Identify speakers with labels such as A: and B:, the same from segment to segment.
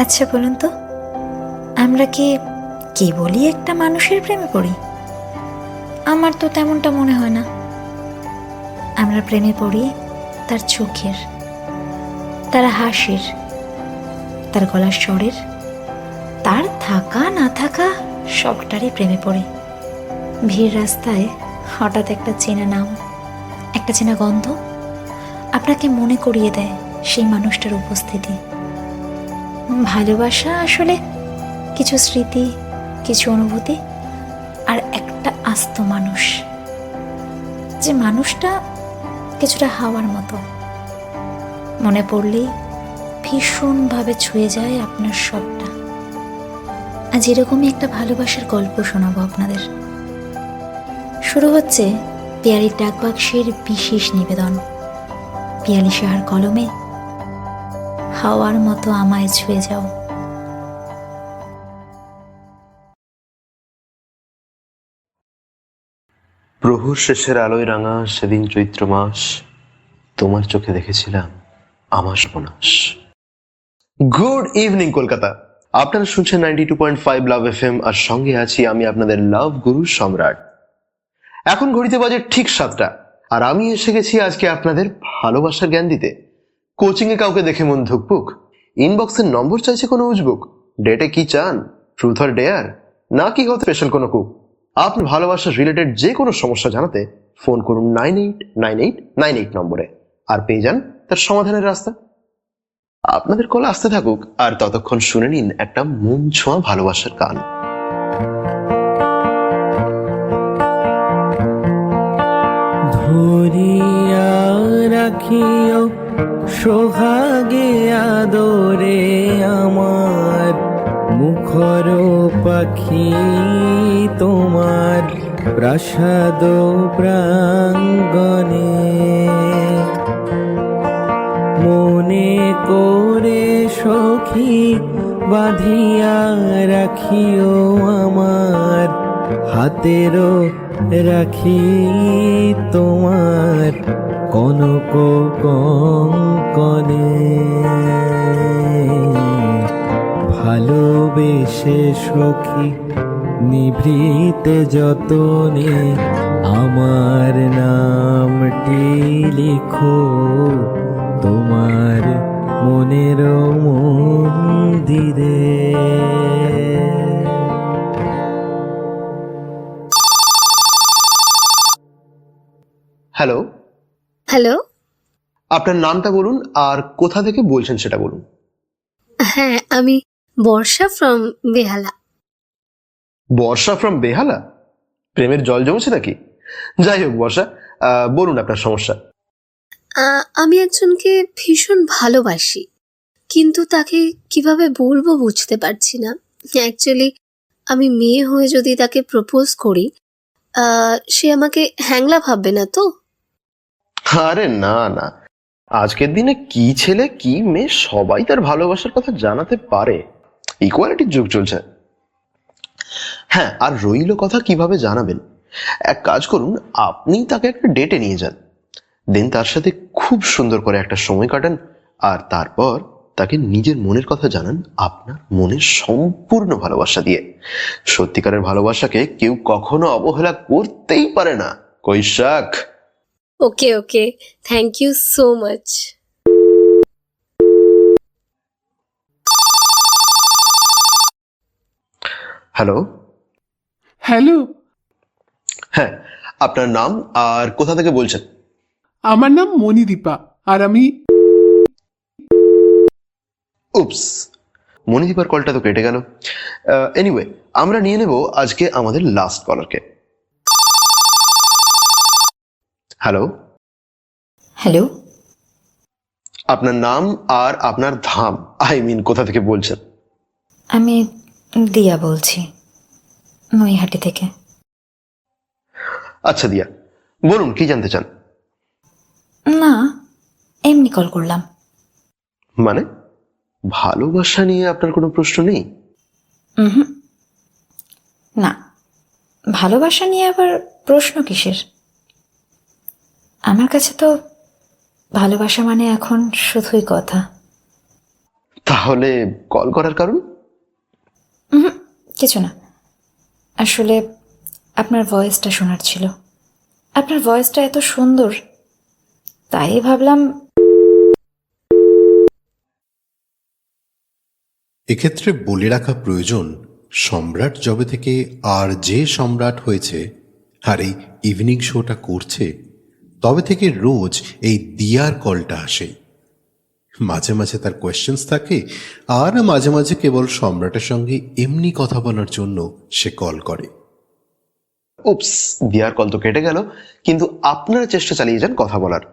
A: আচ্ছা বলুন তো, আমরা কি কেবলই একটা মানুষের প্রেমে পড়ি? আমার তো তেমনটা মনে হয় না। আমরা প্রেমে পড়ি তার চোখের, তার হাসির, তার গলার স্বরের, তার থাকা না থাকা সবটারই প্রেমে পড়ি। ভিড় রাস্তায় হঠাৎ একটা চেনা নাম, একটা চেনা গন্ধ আপনাকে মনে করিয়ে দেয় সেই মানুষটার উপস্থিতি। ভালোবাসা আসলে কিছু স্মৃতি, কিছু অনুভূতি আর একটা আস্ত মানুষ, যে মানুষটা কিছুটা হাওয়ার মতো, মনে পড়লেই ভীষণভাবে ছুঁয়ে যায় আপনার সবটা। আজ এরকমই একটা ভালোবাসার গল্প শোনাবো আপনাদের। শুরু হচ্ছে পিয়ালির ডাকবাক্সের বিশেষ নিবেদন, পিয়ালি সাহার কলমে হাওয়ার মতো আমায় ছুঁয়ে যাও।
B: প্রভুর শেষের আলোয় রাঙা সেদিন চৈত্র মাস, তোমার চোখে দেখেছিলাম আমার সর্বনাশ। গুড ইভিনিং কলকাতা, আপনারা শুনছেন 92.5 লাভ এফএম, আর সঙ্গে আছি আমি আপনাদের লাভ গুরু সম্রাট। এখন ঘড়িতে বাজে ঠিক 7টা, আর আমি এসে গেছি আজকে আপনাদের ভালোবাসার জ্ঞান দিতে। কোচিং এ কাউকে দেখে মন ধুকপুক, ইনবক্সের নম্বর চাইছে কোনো উজবুক, ডেটে কি চান, ট্রুথ অর ডেয়ার, নাকি হতে স্পেশাল কোনো কুক। আপনার ভালোবাসার রিলেটেড যে কোনো সমস্যা জানাতে ফোন করুন 989898 নম্বরে, আর পেয়ে যান তার সমাধানের রাস্তা। আপনাদের কল আসতে থাকুক, আর ততক্ষণ শুনে নিন একটা মন ছোঁয়া ভালোবাসার গান।
C: ধরিয়া রাখিও সোহাগে আদরে আমার, মুখর পাখি তোমার প্রাসাদ প্রাঙ্গণে। মনে করে সখী বাঁধিয়া রাখিও আমার, হাতেরও রাখি তোমার কনক কঙ্কনে। ভালোবেসে সখী নিভৃতে যতনে আমার নামটি লিখো তোমার মনের মন্দিরে।
B: Hello
D: hello.
B: আপনার নামটা বলুন আর কোথা থেকে বলছেন সেটা বলুন।
D: হ্যাঁ, আমি বর্ষা ফ্রম বেহালা।
B: বর্ষা ফ্রম বেহালা? প্রেমের জল জমেছে নাকি? যাই হোক বর্ষা, বলুন আপনার সমস্যা।
D: আমি একজনকে ভীষণ ভালোবাসি, কিন্তু তাকে কিভাবে বলবো বুঝতে পারছি না। অ্যাকচুয়ালি আমি মেয়ে হয়ে যদি তাকে প্রপোজ করি, সে আমাকে হ্যাংলা ভাববে না তো?
B: আরে না না, আজকের দিনে কি ছেলে কি মেয়ে সবাই তার ভালোবাসার কথা জানাতে পারে, ইকুয়ালিটির যুগ চলছে। হ্যাঁ, আর রইল কথা কিভাবে জানাবেন। এক কাজ করুন, আপনি তাকে একটা ডেটে নিয়ে যান, দেন তার সাথে খুব সুন্দর করে একটা সময় কাটান, আর তারপর তাকে নিজের মনের কথা জানান আপনার মনের সম্পূর্ণ ভালোবাসা দিয়ে। সত্যিকারের ভালোবাসাকে কেউ কখনো অবহেলা করতেই পারে না, কৈশাখ।
D: Okay okay, thank you so much.
B: Hello.
E: Hello,
B: হ্যাঁ, আপনার নাম আর কোথা থেকে বলছেন?
E: আমার নাম মণিদীপা, আর আমি
B: উপস, মণিদীপার কলটা তো কেটে গেল। এনিওয়ে, আমরা নিয়ে নেব আজকে আমাদের লাস্ট কলারকে। হ্যালো।
A: হ্যালো,
B: আপনার নাম আর আপনার ধাম, আই মিন কোথা থেকে বলছেন?
A: আমি দিয়া বলছি, নৈহাটি থেকে।
B: আচ্ছা দিয়া, বলুন কি জানতে চান?
A: না, এমনি কল করলাম।
B: মানে ভালোবাসা নিয়ে আপনার কোনো প্রশ্ন নেই?
A: না, ভালোবাসা নিয়ে আবার প্রশ্ন কিসের? আমার কাছে তো ভালোবাসা মানে এখন শুধুই কথা।
B: তাহলে কল করার কারণ?
A: কিছু না, আসলে আপনার ভয়েসটা শোনার ছিল। আপনার ভয়েসটা এত সুন্দর, তাই ভাবলাম।
F: এক্ষেত্রে বলে রাখা প্রয়োজন, সম্রাট যবে থেকে আর যে সম্রাট হয়েছে আর এই ইভিনিং শোটা করছে, তবে থেকে রোজ এই দিয়ার কলটা আসে। মাঝে মাঝে তার কোয়েশ্চেন্স থাকে, আর মাঝে মাঝে কেবল সম্রাটের সঙ্গে এমনি কথা বলার জন্য সে কল করে।
B: উপস, দিয়ার কল তো কেটে গেল, কিন্তু আপনারা চেষ্টা চালিয়ে যান কথা বলার।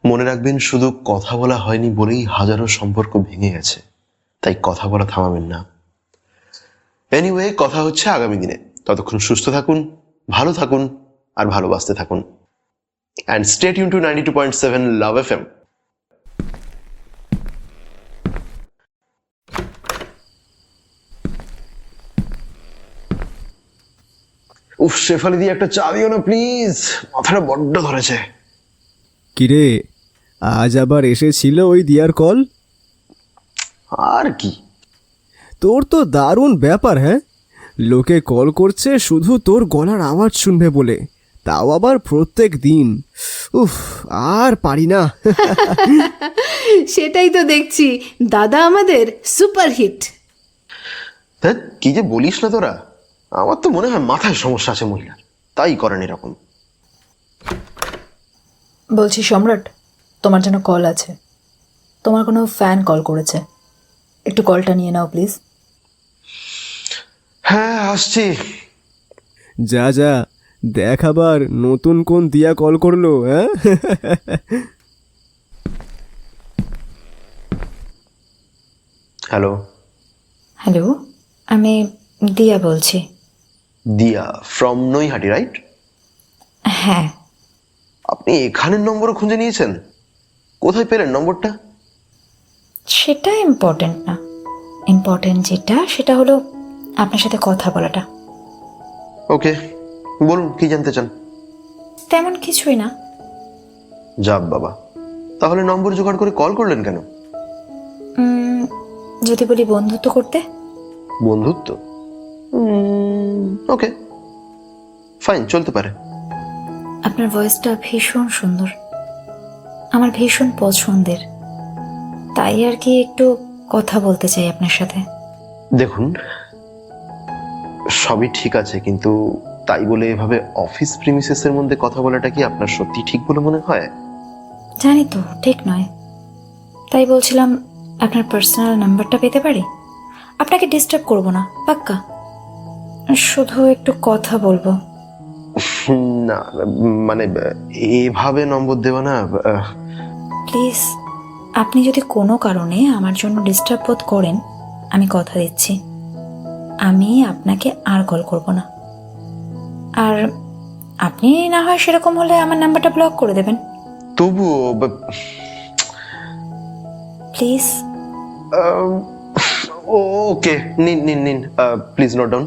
B: মনে রাখবেন, শুধু কথা বলা হয়নি বলেই হাজারো সম্পর্ক ভেঙে গেছে, তাই কথা বলা থামাবেন না। এনিওয়ে, কথা হচ্ছে আগামী দিনে। ততক্ষণ সুস্থ থাকুন, ভালো থাকুন, আর ভালোবাসতে থাকুন। And stay tune to 92.7 love FM। উফ, শেফালি দিয়ে একটা চা দিও না প্লিজ, মাথাটা বড্ড ধরেছে।
C: কিরে, আজ আবার এসেছিল ওই দিয়ার কল?
B: আর কি,
C: তোর তো দারুণ ব্যাপার। হ্যাঁ, লোকে কল করছে শুধু তোর গলার আওয়াজ শুনবে বলে, তাও আবার প্রত্যেক দিন। উফ, আর পারি না।
G: সেটাই তো দেখছি, দাদা আমাদের সুপারহিট।
B: ধ্যাৎ, কি যে বলিস না তোরা। আমার তো মনে হয় মাথায় সমস্যা আছে মহিলার, তাই করেন এরকম।
A: বলছি সম্রাট, তোমার জন্য কল আছে। তোমার কোনো ফ্যান কল করেছে, একটু কলটা নিয়ে নাও প্লিজ।
B: হ্যাঁ, আসছি।
C: যা যা, দেখ আবার নতুন কোন দিয়া কল করলো। হ্যাঁ,
B: হ্যালো।
A: হ্যালো, আমি দিয়া বলছি।
B: দিয়া ফ্রম নৈহাটি, রাইট?
A: হ্যাঁ,
B: আপনি এখানের নম্বরও খুঁজে নিয়েছেন? কোথায় পেলেন নম্বরটা?
A: সেটা ইম্পর্টেন্ট না। ইম্পর্টেন্ট যেটা, সেটা হলো আপনার সাথে কথা বলাটা।
B: ওকে, বলুন কি জানতে চান।
A: তেমন কিছুই না।
B: যাব বাবা, তাহলে নম্বর জোগাড় করে কল করলেন কেন?
A: যদি বলি বন্ধুত্ব করতে।
B: বন্ধুত্ব? ওকে, ফাইন, চলতে পারে।
A: আপনার ভয়েসটা ভীষণ সুন্দর, আমার ভীষণ পছন্দের, তাই আর কি একটু কথা বলতে চাই আপনার সাথে।
B: দেখুন, সবই ঠিক আছে, কিন্তু তাই বলে এভাবে অফিস প্রিমিসেসের মধ্যে কথা বলাটা কি আপনার সত্যি ঠিক বলে মনে হয়?
A: জানি তো ঠিক নয়, তাই বলছিলাম আপনার পার্সোনাল নাম্বারটা পেতে পারি? আপনাকে ডিস্টার্ব করব না, পাক্কা। শুধু একটু কথা বলবো।
B: না, মানে এভাবে নম্বর দেওয়া না।
A: প্লিজ, আপনি যদি কোনো কারণে আমার জন্য ডিস্টার্ব বোধ করেন, আমি কথা দিচ্ছি আমি আপনাকে আর কল করব না। আর আপনি না হয় সেরকম হলে আমার নাম্বারটা ব্লক করে দেবেন
B: তবুও
A: প্লিজ।
B: ওকে, নিন নিন নিন, please note down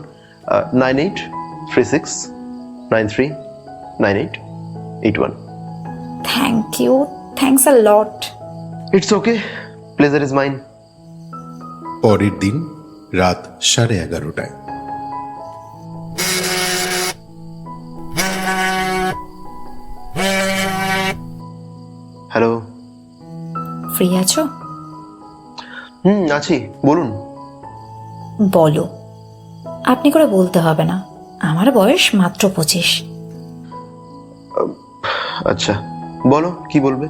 B: 9836939881।
A: Thank you, thanks a lot.
B: It's okay, pleasure is mine.
F: পরের দিন রাত 11:30টায়।
B: হ্যালো।
A: ফ্রি আছো?
B: আছি, বলুন।
A: বলো। আপনি করে বলতে হবে না, আমার বয়স মাত্র 25।
B: আচ্ছা, বলো কি বলবে।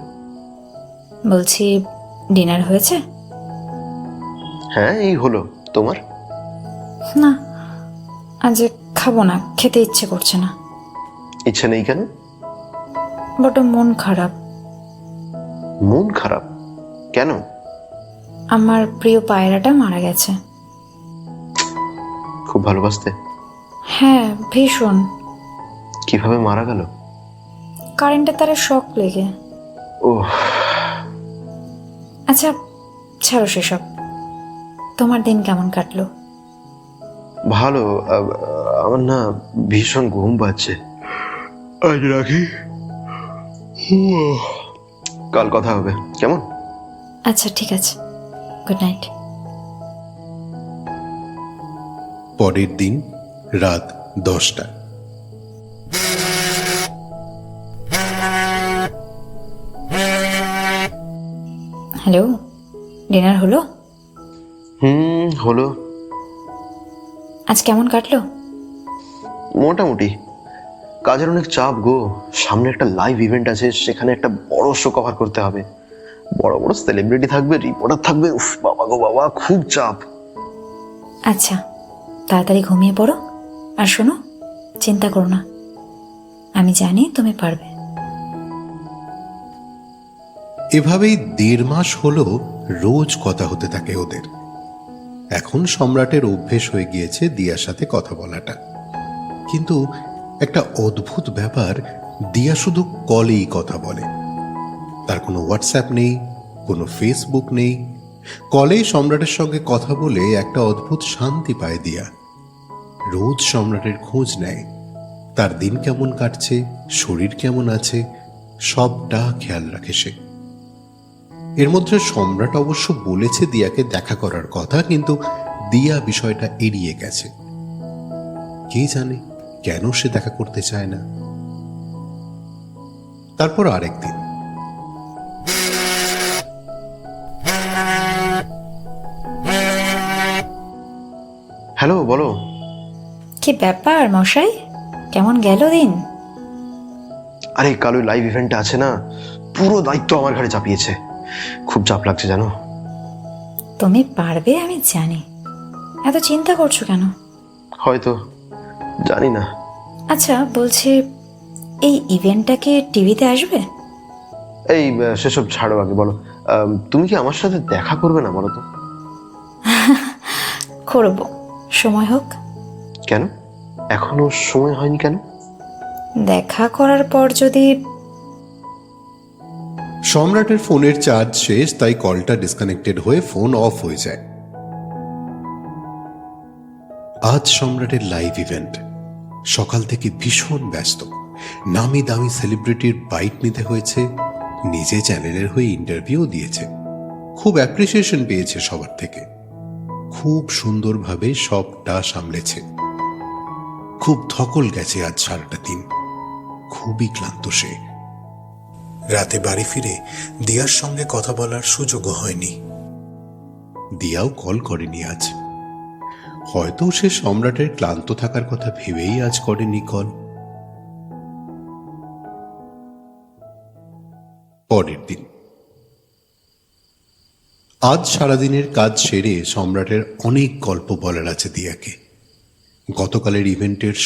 A: বলছি, ডিনার হয়েছে?
B: হ্যাঁ, এই হলো। তোমার?
A: না, আজ খাবো না, খেতে ইচ্ছে করছে না।
B: ইচ্ছা নেই কেন?
A: বড্ড মন খারাপ।
B: মন খারাপ কেন?
A: আমার প্রিয় পায়রাটা মারা গেছে।
B: খুব ভালোবাসতে?
A: হ্যাঁ, ভীষণ।
B: কিভাবে মারা গেল?
A: কারেন্টের তারে শক লেগে।
B: ও
A: আচ্ছা, ছাড়ো সেসব। তোমার দিন কেমন কাটলো?
B: ভালো। আমার না ভীষণ ঘুম পাচ্ছে, আজ রাখি। কাল কথা হবে, কেমন?
A: আচ্ছা ঠিক আছে, গুড নাইট।
F: পরের দিন রাত 10টা।
A: হ্যালো, ডিনার হলো?
B: হলো।
A: আজ কেমন কাটলো?
B: মোটামুটি। কাজের অনেক চাপ গো। সামনে একটা লাইভ ইভেন্ট আছে, সেখানে একটা বড় শো কভার করতে হবে। বড় বড় সেলিব্রিটি থাকবে, রিপোর্টার থাকবে। উফ বাবা গো বাবা, খুব চাপ।
A: আচ্ছা, তাড়াতাড়ি ঘুমিয়ে পড়ো। আর শোনো, চিন্তা করো না, আমি জানি তুমি পারবে।
F: এভাবেই 1.5 মাস হলো রোজ কথা হতে থাকে ওদের। এখন সম্রাটের অভ্যেস হয়ে গিয়েছে দিয়ার সাথে কথা বলাটা। কিন্তু একটা অদ্ভুত ব্যাপার, দিয়া শুধু কলেই কথা বলে। তার কোনো হোয়াটসঅ্যাপ নেই, কোনো ফেসবুক নেই। কলেই সম্রাটের সঙ্গে কথা বলে একটা অদ্ভুত শান্তি পায় দিয়া। রোজ সম্রাটের খোঁজ নেয়, তার দিন কেমন কাটছে, শরীর কেমন আছে, সবটা খেয়াল রাখে সে। এর মধ্যে সম্রাট অবশ্য বলেছে দিয়াকে দেখা করার কথা, কিন্তু দিয়া বিষয়টা এড়িয়ে গেছে। কে জানে কেন সে দেখা করতে চায় না। তারপর আরেকদিন
B: হ্যালো, বলো।
A: কি ব্যাপার মশাই, কেমন গেল দিন?
B: আরে কাল ওই লাইভ ইভেন্টটা আছে না, পুরো দায়িত্ব আমার ঘাড়ে চাপিয়েছে। খুব চাপ লাগছে জানো।
A: তুমি পারবে আমি জানি, এত চিন্তা করছো কেন?
B: হয়তো, জানি না।
A: আচ্ছা বলছি, এই ইভেন্টটা কি টিভিতে আসবে?
B: এই সেসব ছাড়ো, আগে বলো তুমি কি আমার সাথে দেখা করবে না বলো তো?
A: করব, সময় হোক।
B: কেন এখনো সময় হয়নি কেন?
A: দেখা করার পর যদি...
F: সম্রাটের ফোনের চার্জ শেষ, তাই কলটা ডিসকানেক্টেড হয়ে ফোন অফ হয়ে যায়। আজ সম্রাটের লাইভ ইভেন্ট। সকাল থেকে ভীষণ ব্যস্ত। নামি দামি সেলিব্রিটির বাইট নিতে হয়েছে, নিজে চ্যানেলের হয়ে ইন্টারভিউ দিয়েছে। খুব অ্যাপ্রিসিয়েশন পেয়েছে সবার থেকে। খুব সুন্দরভাবে সবটা সামলেছে। খুব ধকল গেছে আজ সারাটা দিন। খুবই ক্লান্ত সে। রাতে বাড়ি ফিরে দিয়ার সঙ্গে কথা বলার সুযোগও হয়নি। দিয়াও কল করেনি আজ। হয়তো সে সম্রাটের ক্লান্ত থাকার কথা ভেবেই আজ করেনি কল। পরের দিন আজ সারাদিনের কাজ সেরে সম্রাটের অনেক গল্প বলার আছে দিয়াকে। গতকালের ইভেন্টের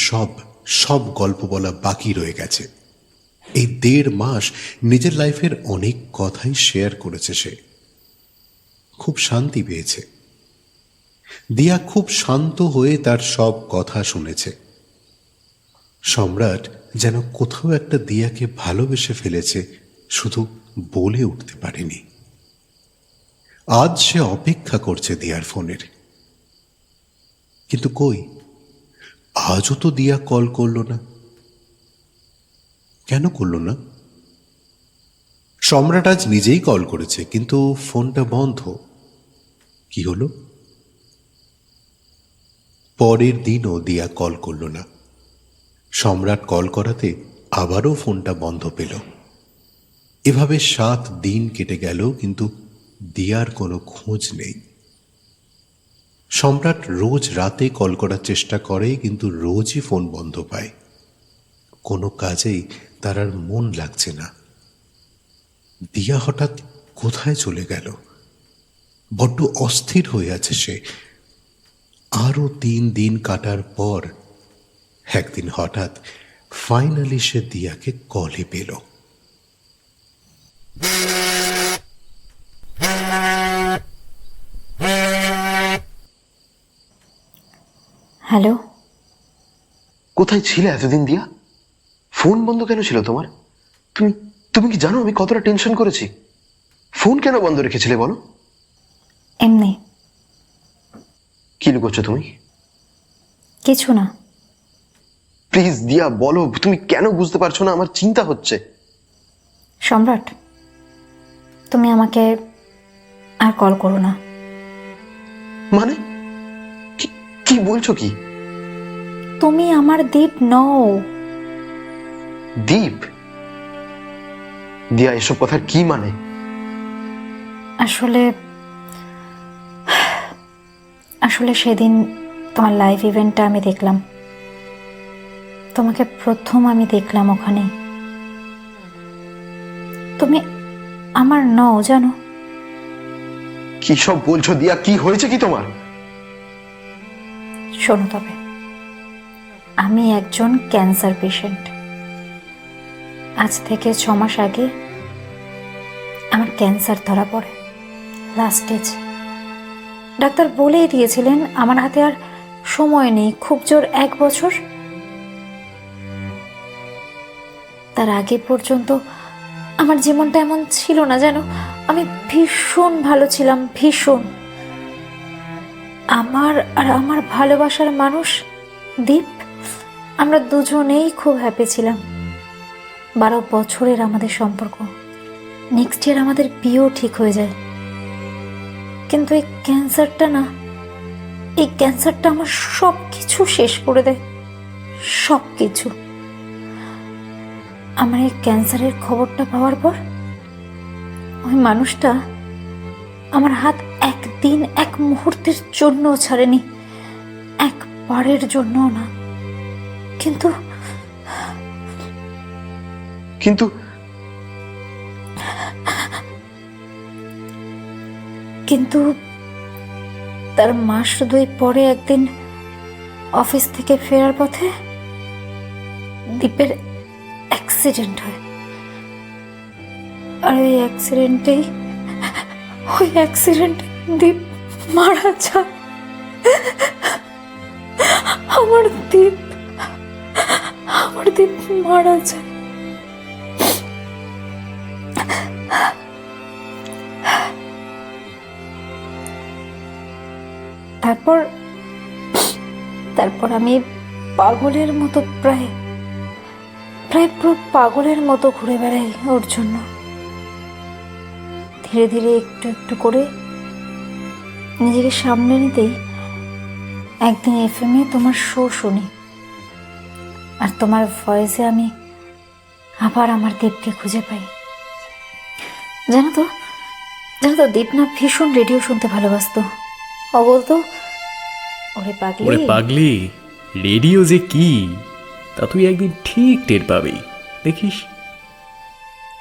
F: সব গল্প বলা বাকি রয়ে গেছে। এই 1.5 মাস নিজের লাইফের অনেক কথাই শেয়ার করেছে সে। খুব শান্তি পেয়েছে। দিয়া খুব শান্ত হয়ে তার সব কথা শুনেছে। সম্রাট যেন কোথাও একটা দিয়াকে ভালোবেসে ফেলেছে, শুধু বলে উঠতে পারেনি। আজ সে অপেক্ষা করছে দিয়ার ফোনের। কিন্তু কই, আজও তো দিয়া কল করলো না। কেন করলো না? সম্রাট আজ নিজেই কল করেছে, কিন্তু ফোনটা বন্ধ। কি হলো? পরের দিনও দিয়া কল করল না। সম্রাট কল করাতে আবারও ফোনটা বন্ধ পেল। এভাবে 7 দিন কেটে গেল, কিন্তু দিয়ার কোনো খোঁজ নেই। সম্রাট রোজ রাতে কল করার চেষ্টা করে, কিন্তু রোজই ফোন বন্ধ পায়। কোনো কাজেই তার আর মন লাগছে না। দিয়া হঠাৎ কোথায় চলে গেল? বড্ড অস্থির হয়ে আছে সে। আরো 3 দিন কাটার পর একদিন হঠাৎ ফাইনালি সে দিয়াকে কলে পেল।
A: হ্যালো,
B: কোথায় ছিলে এতদিন দিয়া? ফোন বন্ধ কেন ছিল তোমার? তুমি তুমি কি জানো আমি কতটা টেনশন করেছি? ফোন কেন বন্ধ রেখেছিলে বলো?
A: এমনি।
B: কি লুকোচ্ছ তুমি?
A: কিছু না।
B: প্লিজ দিয়া বলো, তুমি কেন বুঝতে পারছো না? আমার চিন্তা হচ্ছে।
A: সম্রাট, তুমি আমাকে আর কল করো না।
B: মানে কি কি বলছো কি?
A: তুমি আমার দীপ নও।
B: দীপ? দিয়া, এসব কথার কি মানে?
A: আসলে আসলে সেদিন তোমার লাইভ ইভেন্টটা আমি দেখলাম। তোমাকে প্রথম আমি দেখলাম ওখানে। তুমি আমার নও, জানো?
B: কি সব বলছো দিয়া? কি হয়েছে কি তোমার?
A: শোনো তবে, আমি একজন ক্যান্সার পেশেন্ট। আজ থেকে 6 মাস আগে আমার ক্যান্সার ধরা পড়ে, লাস্ট স্টেজ। ডাক্তার বলেই দিয়েছিলেন আমার হাতে আর সময় নেই, খুব জোর 1 বছর। তার আগে পর্যন্ত আমার জীবনটা এমন ছিল না, জানো? আমি ভীষণ ভালো ছিলাম, ভীষণ। আমার আর আমার ভালোবাসার মানুষ দীপ, আমরা দুজনেই খুব হ্যাপি ছিলাম। 12 বছরের আমাদের সম্পর্ক। নেক্সট ইয়ার আমাদের বিয়েও ঠিক হয়ে যায়। কিন্তু এই ক্যান্সারটা না, এই ক্যান্সারটা আমার সব কিছু শেষ করে দেয়, সব কিছু। আমার এই ক্যান্সারের খবরটা পাওয়ার পর ওই মানুষটা আমার হাত একদিন, এক মুহূর্তের জন্য ছাড়েনি, একবারের জন্য না। কিন্তু
B: কিন্তু
A: কিন্তু তার মাস 2 পরে একদিন অফিস থেকে ফেরার পথে দীপের অ্যাক্সিডেন্ট হয়। আর ওই অ্যাক্সিডেন্টে দীপ মারা যায়। আমার দীপ মারা যায়। তারপর আমি পাগলের মতো প্রায় পুরো পাগলের মতো ঘুরে বেড়াই ওর জন্য। ধীরে ধীরে একটু একটু করে নিজেকে সামনে নিতেই একদিন FM এ তোমার শো শুনি, আর তোমার ভয়েসে আমি আবার আমার দীপকে খুঁজে পাই। জানো তো দীপ না ভীষণ রেডিও শুনতে ভালোবাসতো। ও বলতো, ওরে
H: পাগলি, রেডিও যে কি তা তুই একদিন ঠিক টের পাবি, দেখিস।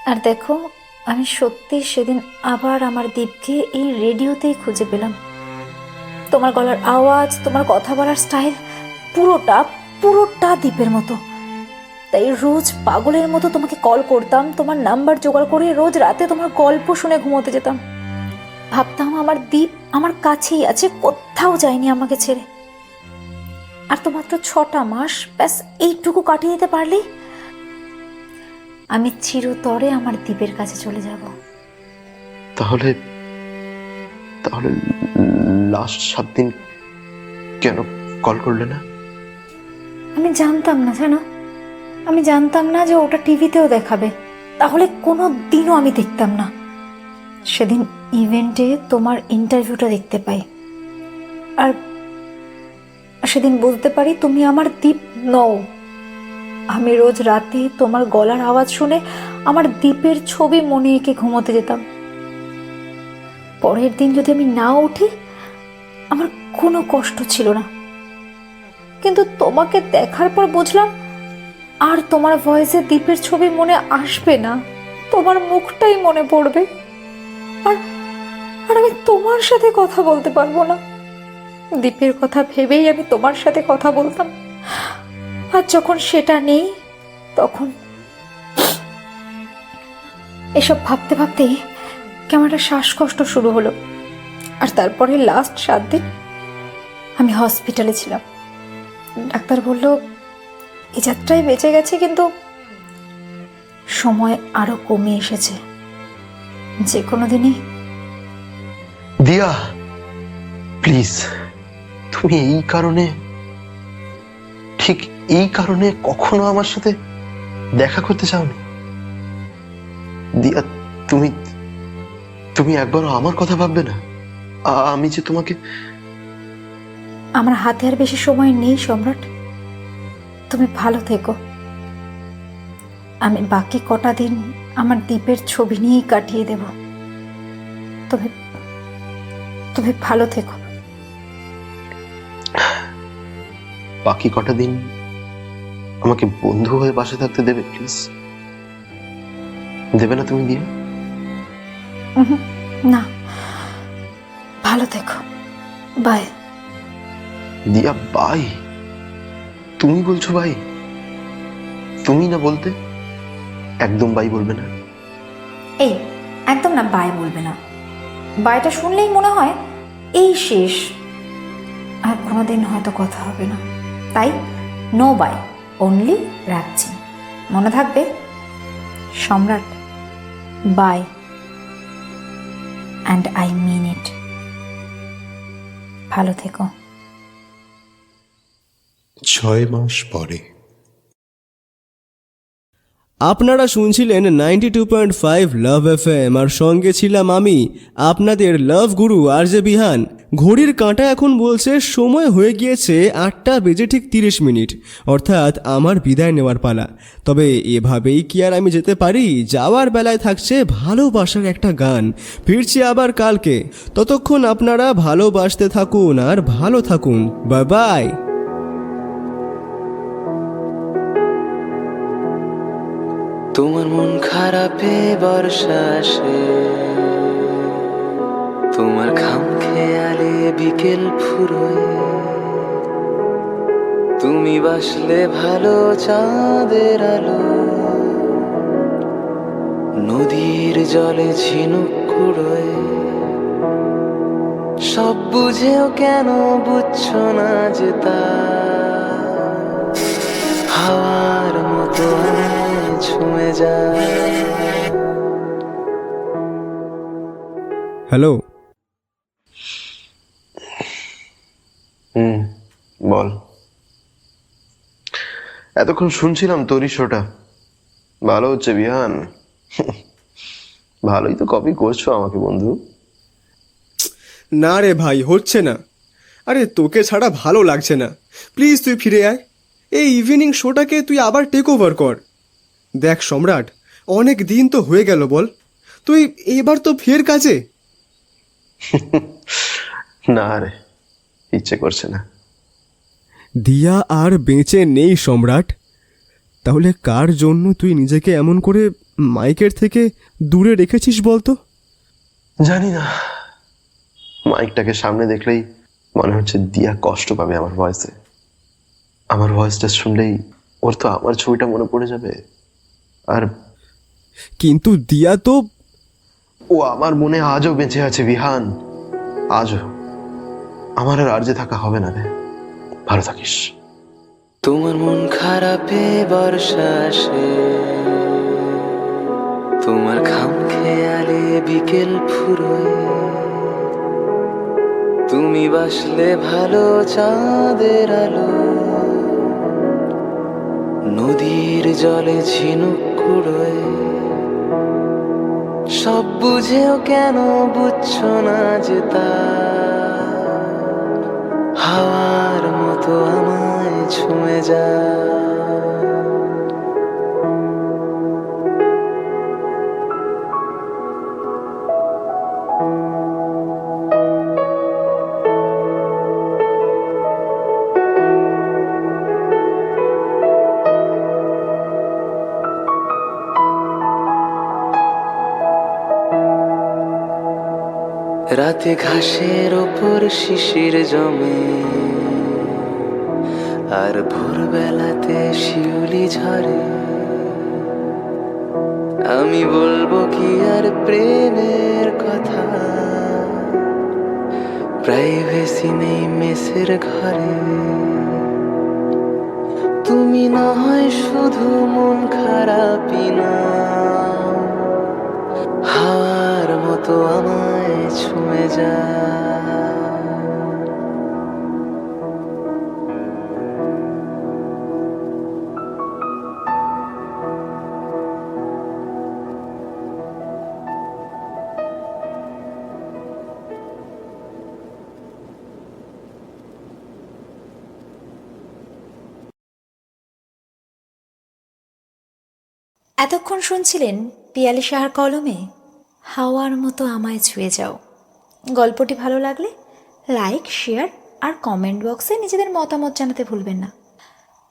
A: আর দেখো, আমি সত্যি সেদিন আবার আমার দীপকে এই রেডিওতেই খুঁজে পেলাম। তোমার গলার আওয়াজ, তোমার কথা বলার স্টাইল, পুরোটা দীপের মতো। তাই রোজ পাগলের মতো তোমাকে কল করতাম, তোমার নাম্বার জোগাড় করে রোজ রাতে তোমার গল্প শুনে ঘুমোতে যেতাম। ভাবতাম আমার দীপ আমার কাছেই আছে, কোথাও যায়নি আমাকে ছেড়ে। আর তো মাত্র 6টা মাস, ব্যাস এইটুকু কাটিয়ে দিতে পারলেই আমি চিরতরে আমার দীপের কাছে চলে যাব।
B: তাহলে লাস্ট 7 দিন কেন কল করলে না?
A: আমি জানতাম না, জানো, আমি জানতাম না যে ওটা টিভিতেও দেখাবে, তাহলে কোনো দিনও আমি দেখতাম না। সেদিন ইভেন্টে তোমার ইন্টারভিউটা দেখতে পাই, আর সেদিন বুঝতে পারি তুমি আমার দীপ নও। আমি রোজ রাতে তোমার গলার আওয়াজ শুনে আমার দীপের ছবি মনে এঁকে ঘুমোতে যেতাম। পরের দিন যদি আমি না উঠি, আমার কোনো কষ্ট ছিল না। কিন্তু তোমাকে দেখার পর বুঝলাম আর তোমার ভয়েসে দীপের ছবি মনে আসবে না, তোমার মুখটাই মনে পড়বে। আর আমি তোমার সাথে কথা বলতে পারবো না। দীপের কথা ভেবেই আমি তোমার সাথে কথা বলতাম, আর যখন সেটা নেই তখন এসব ভাবতে ভাবতেই কেমন একটা শ্বাসকষ্ট শুরু হলো। আর তারপরে লাস্ট 7 দিন আমি হসপিটালে ছিলাম। ডাক্তার বলল এই যাত্রায় বেঁচে গেছে, কিন্তু সময় আরো কমে এসেছে, যে কোনো দিনই।
B: দিয়া, প্লিজ, তুমি ঠিক এই কারণে কখনো আমার সাথে দেখা করতে চাওনি? দিয়া, তুমি একবারও আমার কথা ভাববে না? আমি যে তোমাকে
A: আমার হাতে আর বেশি সময় নেই সম্রাট, তুমি ভালো থেকো। আমি বাকি কটা দিন আমার দ্বীপের ছবি নিয়েই কাটিয়ে দেব। তবে তুমি ভালো থেকো।
B: বাকি কটা দিন আমাকে বন্ধু হয়ে পাশে থাকতে দেবে প্লিজ? দেবে না তুমি দিয়া?
A: না, ভালো থেকো, বাই।
B: দিয়া বাই? তুমি বলছো ভাই? তুমি না বলতে? একদম বাই বলবে না?
A: এই একদম না, বাই বলবে না। বাইটা শুনলেই মনে হয় এই শেষ, আর কোনোদিন হয়তো কথা হবে না। তাই নো বাই, অনলি রাখছি। মনে থাকবে সম্রাট, বাই, অ্যান্ড আই মিন ইট। ভালো থেকো।
F: 6 মাস পরে।
C: আপনারা শুনছিলেন 92.5 লাভ এফএম, আর সঙ্গে ছিলাম আমি আপনাদের লাভ গুরু আরজে বিহান। ঘড়ির কাঁটা এখন বলছে সময় হয়ে গিয়েছে 8:30, অর্থাৎ আমার বিদায় নেওয়ার পালা। তবে এভাবেই কি আর আমি যেতে পারি? যাওয়ার বেলায় থাকছে ভালোবাসার একটা গান। ফিরছি আবার কালকে, ততক্ষণ আপনারা ভালোবাসতে থাকুন আর ভালো থাকুন। Bye bye.
I: তোমার মন খারাপে বর্ষা আসে, তোমার খাম খেয়ালে বিকেল ফুরোয়, তুমি বাসলে ভালো চাঁদের আলো, নদীর জলে ঝিনুক কুড়োয়। সব বুঝেও কেন বুঝছো না যে তা হাওয়ার মতো ছুঁয়ে যায়।
C: হ্যালো।
B: বল। এতক্ষণ শুনছিলাম তোরই শোটা। ভালো হচ্ছে বিহান। ভালোই তো কপি করছো আমাকে বন্ধু।
C: না রে ভাই, হচ্ছে না। আরে তোকে ছাড়া ভালো লাগছে না। প্লিজ তুই ফিরে আয়। এই ইভিনিং শোটাকে তুই আবার টেক ওভার কর। দেখ সম্রাট, অনেক দিন তো হয়ে গেল, বল তুই এবার তো ফের কাজে।
B: না রে, ইচ্ছে করছে না।
C: দিয়া আর বেঁচে নেই সম্রাট। তাহলে কার জন্য তুই নিজেকে এমন করে মাইকের থেকে দূরে রেখেছিস বলতো?
B: জানি না, মাইকটাকে সামনে দেখলেই মনে হচ্ছে দিয়া কষ্ট পাবে আমার ভয়েসে। আমার ভয়েসটা শুনলেই ওর তো আমার ছবিটা মনে পড়ে যাবে। আর
C: কিন্তু দিয়া তো,
B: ও আমার মনে আজও বেঁচে আছে বিহান, আজও। আমার আর আরজে থাকা হবে না রে। ভালো থাকিস।
I: তোমার মন খারাপে বর্ষা আসে, তোমার খাম খেয়ালে বিকেল ফুরোয়, তুমি বাসলে ভালো চাঁদের আলো, নদীর জলে ঝিনুক কুড়োয়। সব বুঝেও কেন বুঝছো না যে তা হাওয়ার মতো আমায় ছুঁয়ে যায়। রাতে ঘাসের ওপর শিশির জমে, আর ভোরবেলাতে শিউলি ঝরে। আমি বলবো কি আর প্রেমের কথা, প্রাইভেসি নেই মেসের ঘরে। তুমি না হয় শুধু মন খারাপই না, হাওয়ার মতো আমায় ছুঁয়ে যায়।
A: এতক্ষণ শুনছিলেন পিয়ালি সাহার কলমে হাওয়ার মতো আমায় ছুঁয়ে যাও। গল্পটি ভালো লাগলে লাইক, শেয়ার আর কমেন্ট বক্সে নিজেদের মতামত জানাতে ভুলবেন না।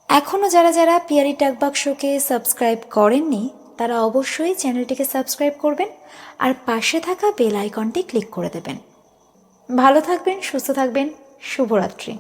A: এখনও যারা যারা পিয়ালি টাকবাক্সকে সাবস্ক্রাইব করেননি তারা অবশ্যই চ্যানেলটিকে সাবস্ক্রাইব করবেন আর পাশে থাকা বেল আইকনটি ক্লিক করে দেবেন। ভালো থাকবেন, সুস্থ থাকবেন, শুভরাত্রি।